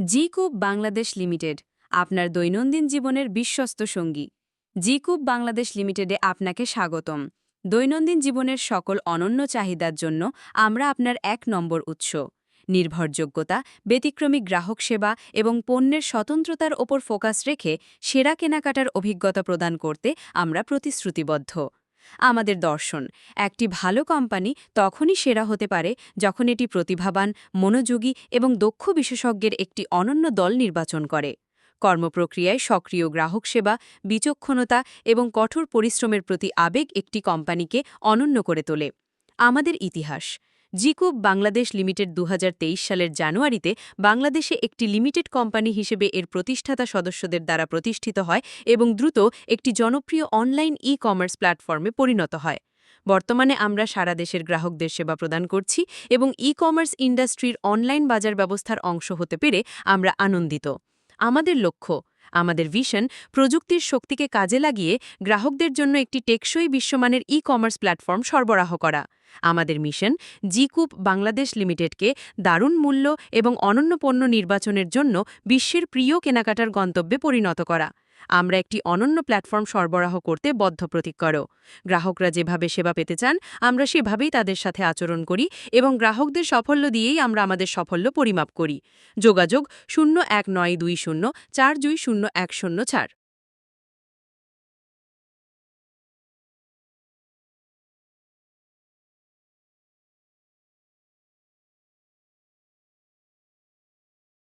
জিকুব Bangladesh limited আপনার দৈনন্দিন জীবনের বিশ্বস্ত সঙ্গী। জিকুব বাংলাদেশ লিমিটেডে আপনাকে স্বাগতম। দৈনন্দিন জীবনের সকল অনন্য চাহিদার জন্য আমরা আপনার এক নম্বর উৎস। নির্ভরযোগ্যতা, ব্যতিক্রমী গ্রাহক সেবা এবং পণ্যের স্বতন্ত্রতার ওপর ফোকাস রেখে সেরা কেনাকাটার অভিজ্ঞতা প্রদান করতে আমরা প্রতিশ্রুতিবদ্ধ। আমাদের দর্শন, একটি ভালো কোম্পানি তখনই সেরা হতে পারে যখন এটি প্রতিভাবান, মনোযোগী এবং দক্ষ বিশেষজ্ঞের একটি অনন্য দল নির্বাচন করে। কর্মপ্রক্রিয়ায় সক্রিয় গ্রাহক সেবা, বিচক্ষণতা এবং কঠোর পরিশ্রমের প্রতি আবেগ একটি কোম্পানিকে অনন্য করে তোলে। আমাদের ইতিহাস, জিকুব বাংলাদেশ লিমিটেড ২০২৩ সালের জানুয়ারিতে বাংলাদেশে একটি লিমিটেড কোম্পানি হিসেবে এর প্রতিষ্ঠাতা সদস্যদের দ্বারা প্রতিষ্ঠিত হয় এবং দ্রুত একটি জনপ্রিয় অনলাইন ই-কমার্স প্ল্যাটফর্মে পরিণত হয়। বর্তমানে আমরা সারা দেশের গ্রাহকদের সেবা প্রদান করছি এবং ই-কমার্স ইন্ডাস্ট্রির অনলাইন বাজার ব্যবস্থার অংশ হতে পেরে আমরা আনন্দিত। আমাদের লক্ষ্য, আমাদের ভিশন, প্রযুক্তির শক্তিকে কাজে লাগিয়ে গ্রাহকদের জন্য একটি টেকসই বিশ্বমানের ই-কমার্স প্ল্যাটফর্ম সরবরাহ করা। আমাদের মিশন, জিকুব বাংলাদেশ লিমিটেডকে দারুণ মূল্য এবং অনন্য পণ্য নির্বাচনের জন্য বিশ্বের প্রিয় কেনাকাটার গন্তব্যে পরিণত করা। আমরা একটি অনন্য প্ল্যাটফর্ম সরবরাহ করতে বদ্ধপ্রতিজ্ঞ। গ্রাহকরা যেভাবে সেবা পেতে চান, আমরা সেভাবেই তাদের সাথে আচরণ করি এবং গ্রাহকদের সাফল্য দিয়েই আমরা আমাদের সাফল্য পরিমাপ করি। যোগাযোগ 019204201004।